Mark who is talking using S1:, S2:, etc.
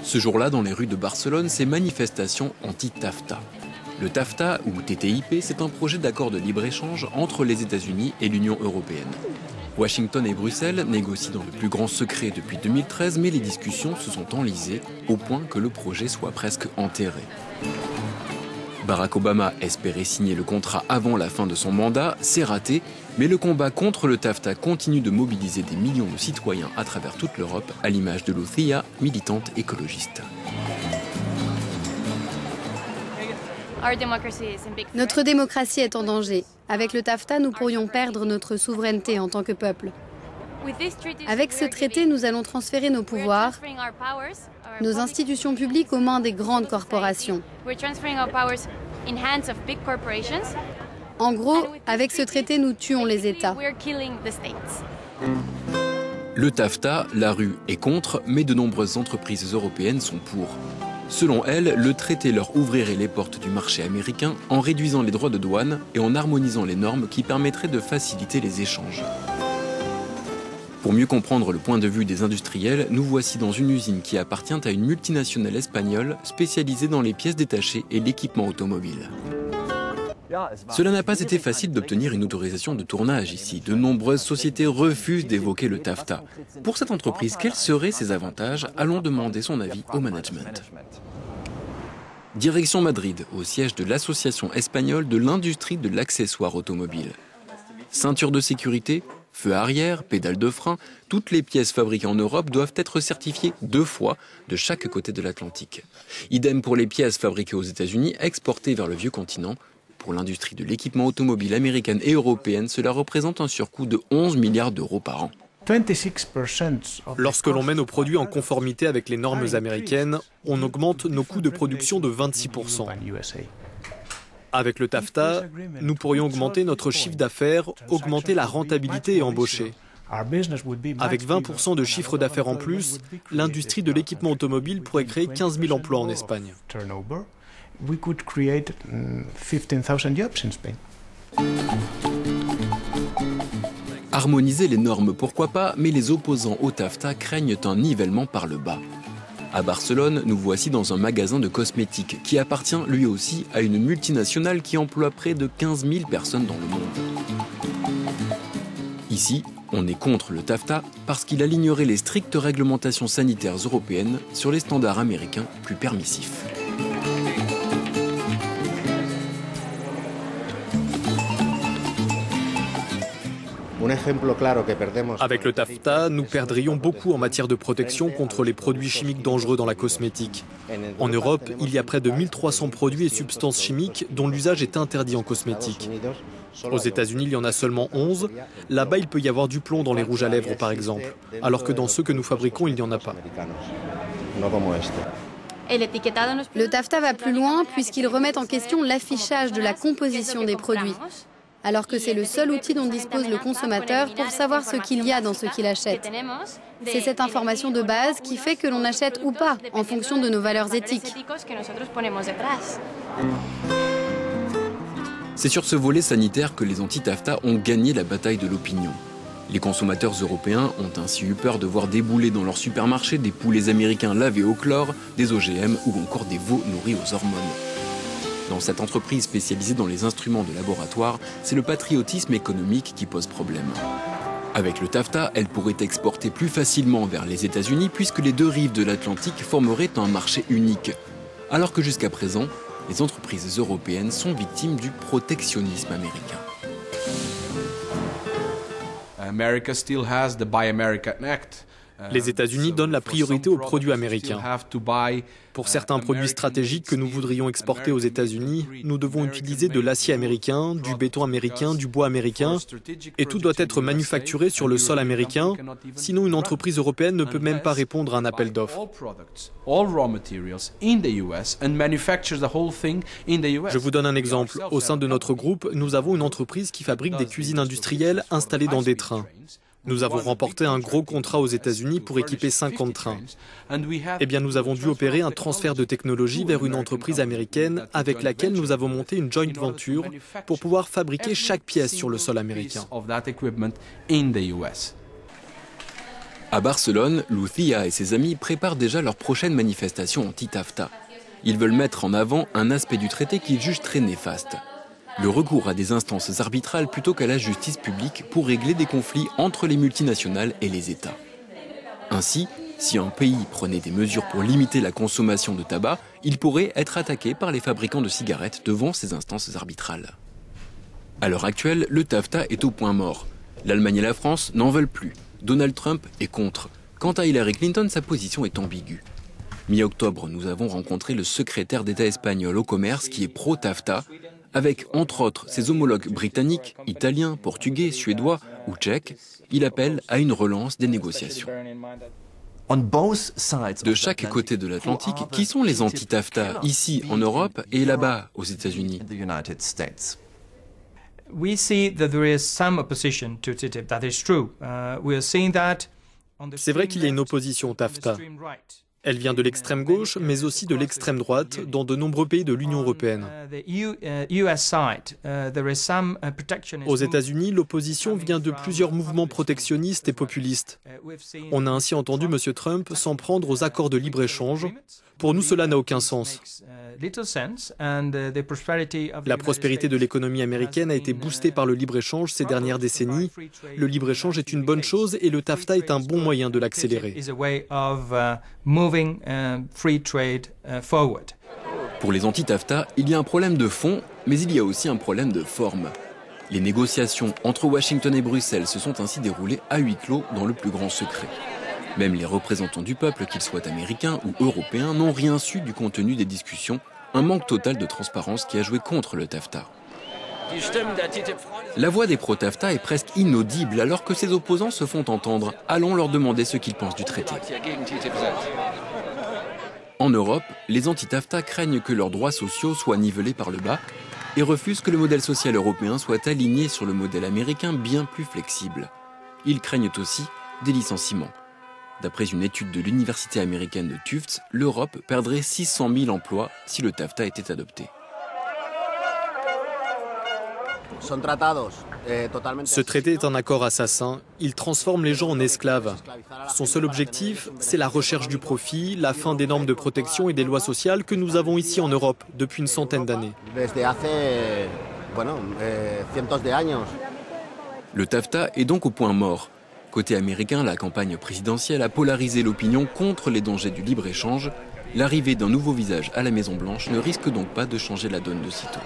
S1: Ce jour-là, dans les rues de Barcelone, c'est manifestation anti-TAFTA. Le TAFTA, ou TTIP, c'est un projet d'accord de libre-échange entre les États-Unis et l'Union européenne. Washington et Bruxelles négocient dans le plus grand secret depuis 2013, mais les discussions se sont enlisées au point que le projet soit presque enterré. Barack Obama espérait signer le contrat avant la fin de son mandat, c'est raté, mais le combat contre le TAFTA continue de mobiliser des millions de citoyens à travers toute l'Europe, à l'image de Lucia, militante écologiste.
S2: Notre démocratie est en danger. Avec le TAFTA, nous pourrions perdre notre souveraineté en tant que peuple. Avec ce traité, nous allons transférer nos pouvoirs, nos institutions publiques aux mains des grandes corporations. En gros, avec ce traité, nous tuons les États.
S1: Le TAFTA, la rue est contre, mais de nombreuses entreprises européennes sont pour. Selon elles, le traité leur ouvrirait les portes du marché américain en réduisant les droits de douane et en harmonisant les normes qui permettraient de faciliter les échanges. Pour mieux comprendre le point de vue des industriels, nous voici dans une usine qui appartient à une multinationale espagnole spécialisée dans les pièces détachées et l'équipement automobile. Cela n'a pas été facile d'obtenir une autorisation de tournage ici. De nombreuses sociétés refusent d'évoquer le TAFTA. Pour cette entreprise, quels seraient ses avantages? Allons demander son avis au management. Direction Madrid, au siège de l'Association espagnole de l'industrie de l'accessoire automobile. Ceinture de sécurité, feu arrière, pédale de frein, toutes les pièces fabriquées en Europe doivent être certifiées 2 fois de chaque côté de l'Atlantique. Idem pour les pièces fabriquées aux États-Unis, exportées vers le vieux continent. Pour l'industrie de l'équipement automobile américaine et européenne, cela représente un surcoût de 11 milliards d'euros par an.
S3: Lorsque l'on met nos produits en conformité avec les normes américaines, on augmente nos coûts de production de 26%. Avec le TAFTA, nous pourrions augmenter notre chiffre d'affaires, augmenter la rentabilité et embaucher. Avec 20% de chiffre d'affaires en plus, l'industrie de l'équipement automobile pourrait créer 15 000 emplois en Espagne.
S4: We could create 15,000 jobs in Spain.
S1: Harmoniser les normes, pourquoi pas, mais les opposants au TAFTA craignent un nivellement par le bas. À Barcelone, nous voici dans un magasin de cosmétiques qui appartient lui aussi à une multinationale qui emploie près de 15 000 personnes dans le monde. Ici, on est contre le TAFTA parce qu'il alignerait les strictes réglementations sanitaires européennes sur les standards américains plus permissifs.
S3: Avec le TAFTA, nous perdrions beaucoup en matière de protection contre les produits chimiques dangereux dans la cosmétique. En Europe, il y a près de 1300 produits et substances chimiques dont l'usage est interdit en cosmétique. Aux États-Unis, il y en a seulement 11. Là-bas, il peut y avoir du plomb dans les rouges à lèvres, par exemple, alors que dans ceux que nous fabriquons, il n'y en a pas.
S2: Le TAFTA va plus loin puisqu'il remet en question l'affichage de la composition des produits, alors que c'est le seul outil dont dispose le consommateur pour savoir ce qu'il y a dans ce qu'il achète. C'est cette information de base qui fait que l'on achète ou pas, en fonction de nos valeurs éthiques.
S1: C'est sur ce volet sanitaire que les anti-TAFTA ont gagné la bataille de l'opinion. Les consommateurs européens ont ainsi eu peur de voir débouler dans leurs supermarchés des poulets américains lavés au chlore, des OGM ou encore des veaux nourris aux hormones. Dans cette entreprise spécialisée dans les instruments de laboratoire, c'est le patriotisme économique qui pose problème. Avec le TAFTA, elle pourrait exporter plus facilement vers les États-Unis puisque les 2 rives de l'Atlantique formeraient un marché unique. Alors que jusqu'à présent, les entreprises européennes sont victimes du protectionnisme américain.
S3: Les États-Unis donnent la priorité aux produits américains. Pour certains produits stratégiques que nous voudrions exporter aux États-Unis, nous devons utiliser de l'acier américain, du béton américain, du bois américain, et tout doit être manufacturé sur le sol américain, sinon une entreprise européenne ne peut même pas répondre à un appel d'offres. Je vous donne un exemple. Au sein de notre groupe, nous avons une entreprise qui fabrique des cuisines industrielles installées dans des trains. Nous avons remporté un gros contrat aux États-Unis pour équiper 50 trains. Eh bien, nous avons dû opérer un transfert de technologie vers une entreprise américaine avec laquelle nous avons monté une joint venture pour pouvoir fabriquer chaque pièce sur le sol américain.
S1: À Barcelone, Lucía et ses amis préparent déjà leur prochaine manifestation anti-TAFTA. Ils veulent mettre en avant un aspect du traité qu'ils jugent très néfaste. Le recours à des instances arbitrales plutôt qu'à la justice publique pour régler des conflits entre les multinationales et les États. Ainsi, si un pays prenait des mesures pour limiter la consommation de tabac, il pourrait être attaqué par les fabricants de cigarettes devant ces instances arbitrales. À l'heure actuelle, le TAFTA est au point mort. L'Allemagne et la France n'en veulent plus. Donald Trump est contre. Quant à Hillary Clinton, sa position est ambiguë. Mi-octobre, nous avons rencontré le secrétaire d'État espagnol au commerce qui est pro-TAFTA, avec entre autres ses homologues britanniques, italiens, portugais, suédois ou tchèques. Il appelle à une relance des négociations. De chaque côté de l'Atlantique, qui sont les anti-TAFTA, ici en Europe et là-bas aux États-Unis?
S5: We see that there is some opposition to TTIP. That is true. We are seeing that on the
S3: C'est vrai qu'il y a une opposition au TAFTA. Elle vient de l'extrême gauche, mais aussi de l'extrême droite, dans de nombreux pays de l'Union européenne. Aux États-Unis, l'opposition vient de plusieurs mouvements protectionnistes et populistes. On a ainsi entendu M. Trump s'en prendre aux accords de libre-échange. Pour nous, cela n'a aucun sens. La prospérité de l'économie américaine a été boostée par le libre-échange ces dernières décennies. Le libre-échange est une bonne chose et le TAFTA est un bon moyen de l'accélérer.
S1: Pour les anti-TAFTA, il y a un problème de fond, mais il y a aussi un problème de forme. Les négociations entre Washington et Bruxelles se sont ainsi déroulées à huis clos dans le plus grand secret. Même les représentants du peuple, qu'ils soient américains ou européens, n'ont rien su du contenu des discussions, un manque total de transparence qui a joué contre le TAFTA. La voix des pro-TAFTA est presque inaudible alors que ses opposants se font entendre. Allons leur demander ce qu'ils pensent du traité. En Europe, les anti-TAFTA craignent que leurs droits sociaux soient nivelés par le bas et refusent que le modèle social européen soit aligné sur le modèle américain bien plus flexible. Ils craignent aussi des licenciements. D'après une étude de l'université américaine de Tufts, l'Europe perdrait 600 000 emplois si le TAFTA était adopté.
S3: Ce traité est un accord assassin. Il transforme les gens en esclaves. Son seul objectif, c'est la recherche du profit, la fin des normes de protection et des lois sociales que nous avons ici en Europe depuis une centaine d'années.
S1: Le TAFTA est donc au point mort. Côté américain, la campagne présidentielle a polarisé l'opinion contre les dangers du libre-échange. L'arrivée d'un nouveau visage à la Maison-Blanche ne risque donc pas de changer la donne de sitôt.